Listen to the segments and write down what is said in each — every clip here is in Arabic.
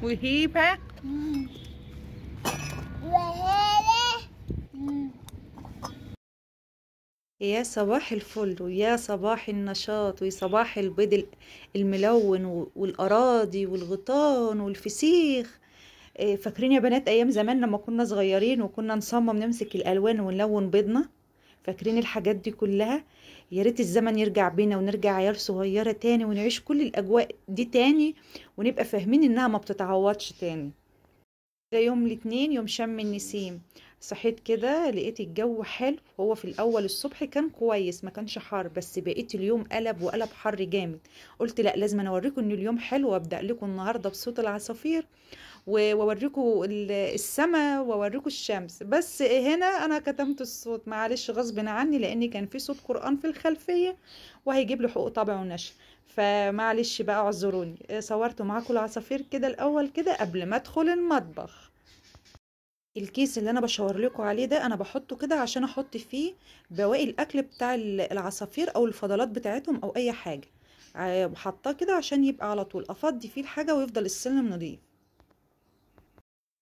وهيبة يا صباح الفل ويا صباح النشاط ويا صباح البيض الملون والأراضي والغيطان والفسيخ. فاكرين يا بنات أيام زمان لما كنا صغيرين وكنا نصمم نمسك الألوان ونلون بيضنا؟ فاكرين الحاجات دي كلها؟ يا ريت الزمن يرجع بينا ونرجع عيال صغيرة تاني ونعيش كل الأجواء دي تاني، ونبقى فاهمين إنها ما بتتعوضش تاني. ده يوم الاثنين، يوم شم النسيم. صحيت كده لقيت الجو حلو. هو في الاول الصبح كان كويس، ما كانش حار، بس بقيت اليوم قلب حر جامد. قلت لا، لازم اوريكم ان اليوم حلو، وابدا لكم النهارده بصوت العصافير واوريكم السماء واوريكم الشمس. بس هنا انا كتمت الصوت معلش غصب عني، لان كان في صوت قرآن في الخلفيه وهيجيب له حقوق طبع ونشر، فمعلش بقى اعذروني. صورت معاكم العصافير كده الاول كده قبل ما ادخل المطبخ. الكيس اللي انا بشاور لكم عليه ده انا بحطه كده عشان احط فيه بواقي الاكل بتاع العصافير او الفضلات بتاعتهم او اي حاجه. حاطاه كده عشان يبقى على طول افضي فيه الحاجه ويفضل السلم نضيف.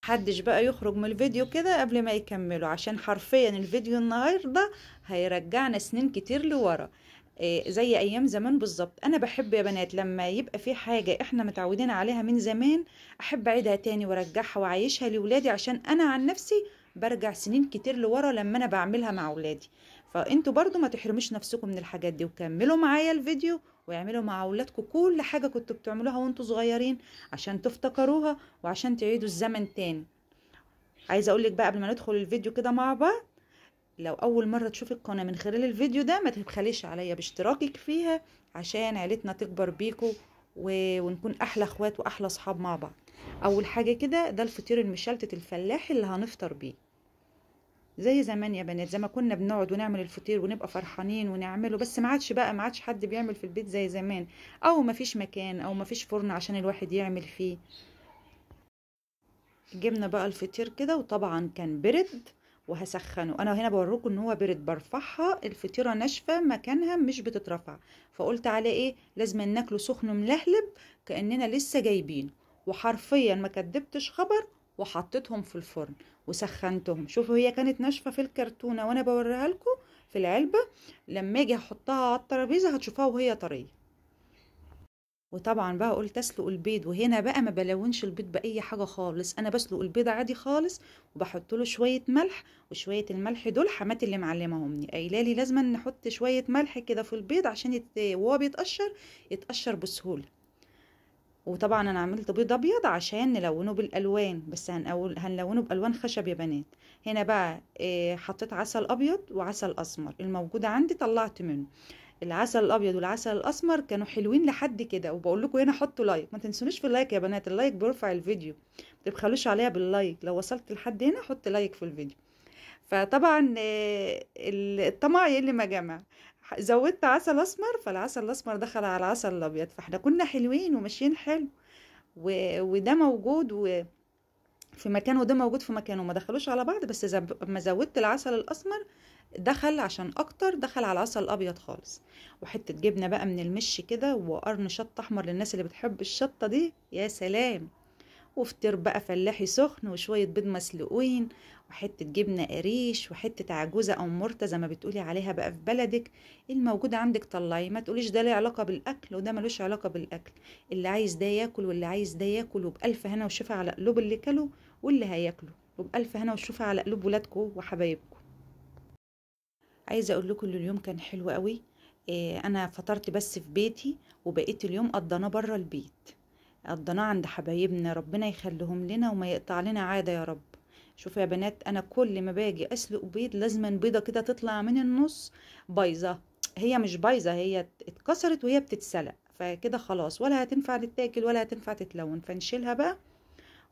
محدش بقى يخرج من الفيديو كده قبل ما يكمله، عشان حرفيا الفيديو النهارده هيرجعنا سنين كتير لورا. زي ايام زمان بالظبط. انا بحب يا بنات لما يبقى في حاجه احنا متعودين عليها من زمان، احب اعيدها تاني وارجعها واعيشها لاولادي، عشان انا عن نفسي برجع سنين كتير لورا لما انا بعملها مع اولادي. فانتوا برضو ما تحرموش نفسكم من الحاجات دي، وكملوا معايا الفيديو واعملوا مع اولادكم كل حاجه كنتوا بتعملوها وانتوا صغيرين عشان تفتكروها وعشان تعيدوا الزمن تاني. عايزه اقولك بقى قبل ما ندخل الفيديو كده مع بعض، لو اول مره تشوفي القناه من خلال الفيديو ده ما تبخليش عليا باشتراكك فيها عشان عيلتنا تكبر بيكو ونكون احلى اخوات واحلى اصحاب مع بعض. اول حاجه كده ده الفطير المشلتت الفلاحي اللي هنفطر بيه. زي زمان يا بنات، زي ما كنا بنقعد ونعمل الفطير ونبقى فرحانين ونعمله، بس ما عادش حد بيعمل في البيت زي زمان، او ما فيش مكان او ما فيش فرن عشان الواحد يعمل فيه. جبنا بقى الفطير كده، وطبعا كان برد وهسخنه. انا هنا بوريكم ان هو برد، برفعها الفطيره ناشفه مكانها مش بتترفع، فقلت عليه ايه لازم ناكله سخن ملهلب كاننا لسه جايبينه. وحرفيا ما كدبتش خبر، وحطيتهم في الفرن وسخنتهم. شوفوا هي كانت ناشفه في الكرتونه وانا بوريها لكم في العلبه، لما اجي احطها على الترابيزه هتشوفوها وهي طريه. وطبعا بقى قلت اسلق البيض، وهنا بقى ما بلونش البيض باي حاجه خالص، انا بسلق البيض عادي خالص وبحط له شويه ملح. وشويه الملح دول حماتي اللي معلمهمني، قايله لي لازم نحط شويه ملح كده في البيض عشان وهو يتقشر بسهوله. وطبعا انا عملت بيض ابيض عشان نلونه بالالوان، بس هنلونه بالوان خشب يا بنات. هنا بقى حطيت عسل ابيض وعسل اسمر الموجود عندي طلعت منه. العسل الابيض والعسل الاسمر كانوا حلوين لحد كده. وبقول لكم هنا حطوا لايك، ما تنسونيش في اللايك يا بنات، اللايك بيرفع الفيديو، ما تبخلوش عليها باللايك. لو وصلت لحد هنا حط لايك في الفيديو. فطبعا الطمع يلي ما جمع، زودت عسل اسمر، فالعسل الاسمر دخل على العسل الابيض، فاحنا كنا حلوين وماشيين حلو. وده موجود في مكان وده موجود في مكان، وما دخلوش على بعض. بس ما زودت العسل الاسمر دخل عشان اكتر، دخل على العسل الابيض خالص. وحته جبنه بقى من المش كده، وقرن شطه احمر للناس اللي بتحب الشطه دي، يا سلام. وفطير بقى فلاحي سخن وشويه بيض مسلوقين وحته جبنه قريش وحته عجوزه او مرته زي ما بتقولي عليها بقى في بلدك. الموجود عندك طلعي، ما تقوليش ده ليه علاقه بالاكل وده ملوش علاقه بالاكل. اللي عايز ده ياكل واللي عايز ده ياكل، وبالف هنا وشفا على قلوب اللي كلوا واللي هياكلوا، وبالف هنا وشفا على قلوب ولادكم وحبايبكم. عايزه اقول لكم ان اليوم كان حلو قوي. انا فطرت بس في بيتي، وبقيت اليوم قضيناه بره البيت، قضيناه عند حبايبنا، ربنا يخليهم لنا وما يقطع لنا عاده يا رب. شوفوا يا بنات، انا كل ما باجي اسلق بيض لازما بيضه كده تطلع من النص بايظه. هي مش بايظه، هي اتكسرت وهي بتتسلق، فكده خلاص ولا هتنفع تتاكل ولا هتنفع تتلون، فنشيلها بقى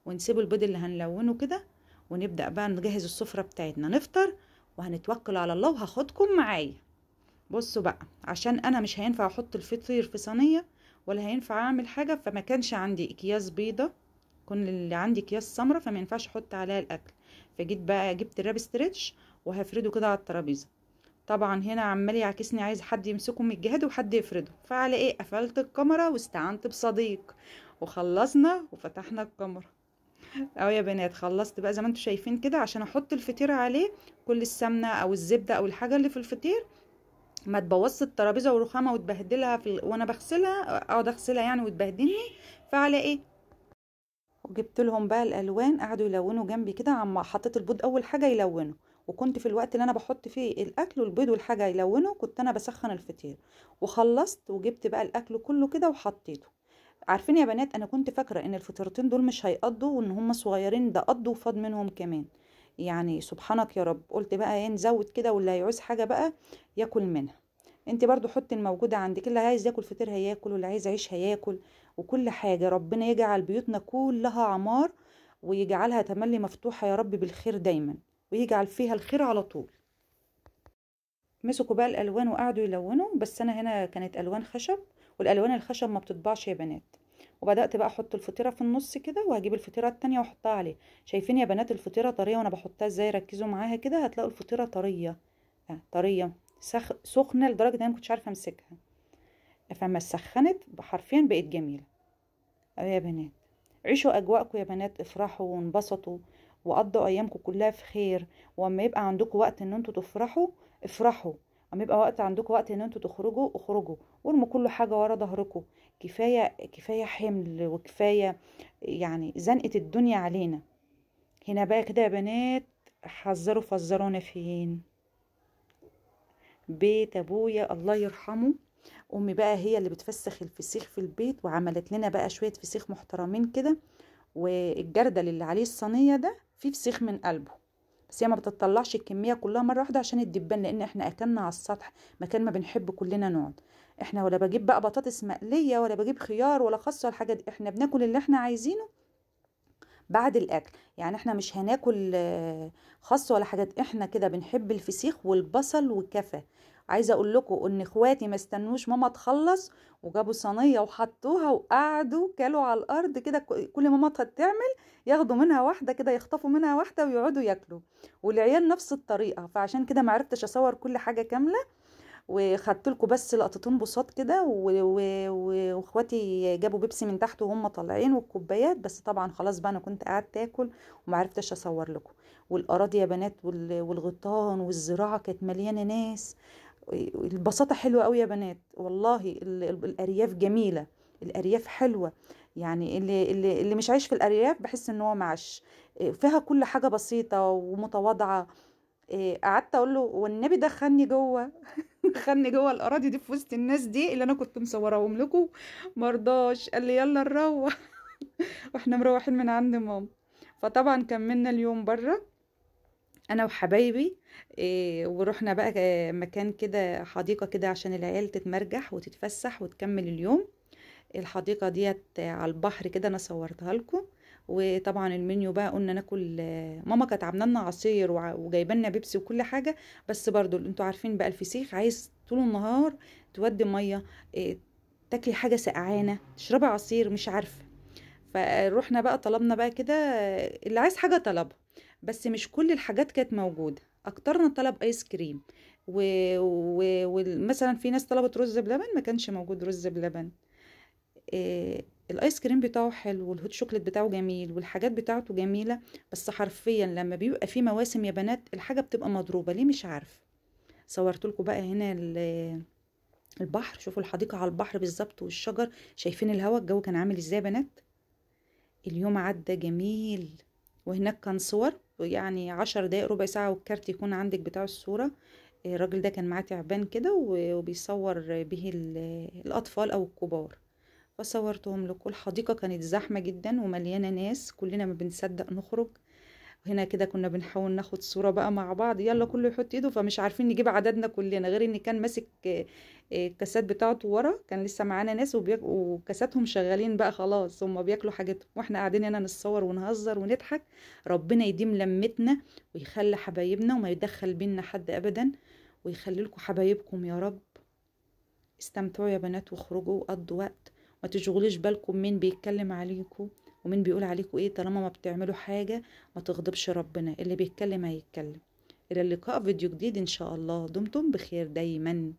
ونسيب البيض اللي هنلونه كده. ونبدا بقى نجهز السفره بتاعتنا نفطر، وهنتوكل على الله وهاخدكم معايا. بصوا بقى، عشان انا مش هينفع احط الفطير في صينيه ولا هينفع اعمل حاجه، فما كانش عندي اكياس بيضه، كل اللي عندي اكياس سمره، فما ينفعش احط عليها الاكل. فجيت بقى جبت الراب ستريتش وهفرده كده على الترابيزه. طبعا هنا عمال يعكسني، عايز حد يمسكه من الجهاد وحد يفرده، فعلى ايه قفلت الكاميرا واستعنت بصديق وخلصنا وفتحنا الكاميرا. اهو يا بنات خلصت بقى زي ما انتم شايفين كده، عشان احط الفطيرة عليه كل السمنة او الزبدة او الحاجة اللي في الفطير ما تبوظش الترابيزة والرخامة وتبهدلها وانا بغسلها، اقعد اغسلها يعني وتبهدلني. فعلى ايه وجبت لهم بقى الالوان، قعدوا يلونوا جنبي كده، عم حطيت البيض اول حاجه يلونوا، وكنت في الوقت اللي انا بحط فيه الاكل والبيض والحاجه يلونوا كنت انا بسخن الفطير. وخلصت وجبت بقى الاكل كله كده وحطيته. عارفين يا بنات انا كنت فاكره ان الفطيرتين دول مش هيقضوا وان هم صغيرين، ده قضوا وفاض منهم كمان. يعني سبحانك يا رب، قلت بقى ايه نزود كده واللي هيعوز حاجه بقى ياكل منها. انت برضو حطي الموجودة عندك، اللي عايز ياكل فطير هياكل واللي عايز عيش هياكل. وكل حاجة ربنا يجعل بيوتنا كلها عمار، ويجعلها تملي مفتوحة يا رب بالخير دايما، ويجعل فيها الخير على طول. مسكوا بقى الالوان وقعدوا يلونوا، بس انا هنا كانت الوان خشب، والالوان الخشب ما بتطبعش يا بنات. وبدات بقى احط الفطيره في النص كده، وهجيب الفطيره التانية واحطها عليه. شايفين يا بنات الفطيره طريه وانا بحطها ازاي؟ ركزوا معاها كده هتلاقوا الفطيره طريه. طريه سخنه لدرجه ان انا مكنتش عارفه امسكها. فما سخنت حرفيا بقت جميله. يا بنات عيشوا اجواءكم يا بنات، افرحوا وانبسطوا وقضوا ايامكم كلها في خير. واما يبقى عندكم وقت ان انتوا تفرحوا افرحوا، اما يبقى وقت عندكم وقت ان انتوا تخرجوا اخرجوا، وارموا كل حاجه ورا ظهركم. كفايه كفايه حمل وكفايه يعني زنقه الدنيا علينا. هنا بقى كده يا بنات، حذروا فزرونا فين؟ بيت ابويا الله يرحمه. امي بقى هي اللي بتفسخ الفسيخ في البيت، وعملت لنا بقى شويه فسيخ محترمين كده. والجردل اللي عليه الصينيه ده فيه فسيخ من قلبه، بس هي ما بتطلعش الكميه كلها مره واحده عشان الدبان، لان احنا اكلنا على السطح مكان ما بنحب كلنا نقعد. احنا ولا بجيب بقى بطاطس مقليه ولا بجيب خيار ولا خس ولا حاجه دي، احنا بناكل اللي احنا عايزينه بعد الاكل. يعني احنا مش هناكل خس ولا حاجات، احنا كده بنحب الفسيخ والبصل وكفى. عايزه اقول لكم ان اخواتي ما استنوش ماما تخلص، وجابوا صينيه وحطوها وقعدوا كلوا على الارض كده، كل ماما تعمل ياخدوا منها واحده كده، يخطفوا منها واحده ويقعدوا ياكلوا. والعيال نفس الطريقه، فعشان كده ما عرفتش اصور كل حاجه كامله، وخدت لكم بس لقطتين بساط كده واخواتي جابوا بيبسي من تحت وهم طالعين والكوبايات، بس طبعا خلاص بقى انا كنت قعدت اكل وما عرفتش اصور لكم. والاراضي يا بنات والغيطان والزراعه كانت مليانه ناس. البساطه حلوه قوي يا بنات والله. الارياف جميله، الارياف حلوه. يعني اللي مش عايش في الارياف بحس ان هو معش. فيها كل حاجه بسيطه ومتواضعه. قعدت اقول له والنبي دخلني جوه. دخلني جوه الاراضي دي في وسط الناس دي اللي انا كنت مصوراهم لكم. مرضاش، قال لي يلا نروح. واحنا مروحين من عند ماما. فطبعا كملنا اليوم بره انا وحبايبي. ورحنا بقى مكان كده حديقة كده عشان العيال تتمرجح وتتفسح وتكمل اليوم. الحديقة ديت على البحر كده، انا صورتها لكم. وطبعا المنيو بقى قلنا ناكل، ماما كانت عامله لنا عصير وجايبه لنا بيبسي وكل حاجه. بس برضو انتوا عارفين بقى الفسيخ عايز طول النهار تودي ميه، تاكلي حاجه سقعانه تشربي عصير مش عارفه. فروحنا بقى طلبنا بقى كده، اللي عايز حاجه طلبها. بس مش كل الحاجات كانت موجوده، اكترنا طلب ايس كريم. ومثلا في ناس طلبت رز بلبن، ما كانش موجود رز بلبن. الايس كريم بتاعه حلو والهوت شوكليت بتاعه جميل والحاجات بتاعته جميلة. بس حرفيا لما بيبقى في مواسم يا بنات الحاجة بتبقى مضروبة ليه مش عارف. صورت لكم بقى هنا البحر، شوفوا الحديقة على البحر بالظبط والشجر. شايفين الهواء الجو كان عامل ازاي يا بنات؟ اليوم عدى جميل. وهناك كان صور يعني 10 دقايق ربع ساعة والكارت يكون عندك بتاع الصورة. الراجل ده كان معاه تعبان كده وبيصور به الأطفال أو الكبار. فصورتهم لكم. الحديقة كانت زحمة جدا ومليانة ناس، كلنا ما بنصدق نخرج. هنا كده كنا بنحاول ناخد صورة بقى مع بعض، يلا كله يحط ايده، فمش عارفين نجيب عددنا كلنا، غير ان كان ماسك الكاسات بتاعته ورا، كان لسه معانا ناس وكاساتهم شغالين بقى خلاص، هم بياكلوا حاجتهم واحنا قاعدين هنا نتصور ونهزر ونضحك. ربنا يديم لمتنا ويخلي حبايبنا وما يدخل بينا حد ابدا، ويخلي لكم حبايبكم يا رب. استمتعوا يا بنات واخرجوا وقضوا وقت. ما تشغلوش بالكم مين بيتكلم عليكم ومين بيقول عليكم ايه، طالما ما بتعملوا حاجة ما تغضبش ربنا. اللي بيتكلم هيتكلم. إلى اللقاء، فيديو جديد إن شاء الله. دمتم بخير دايما.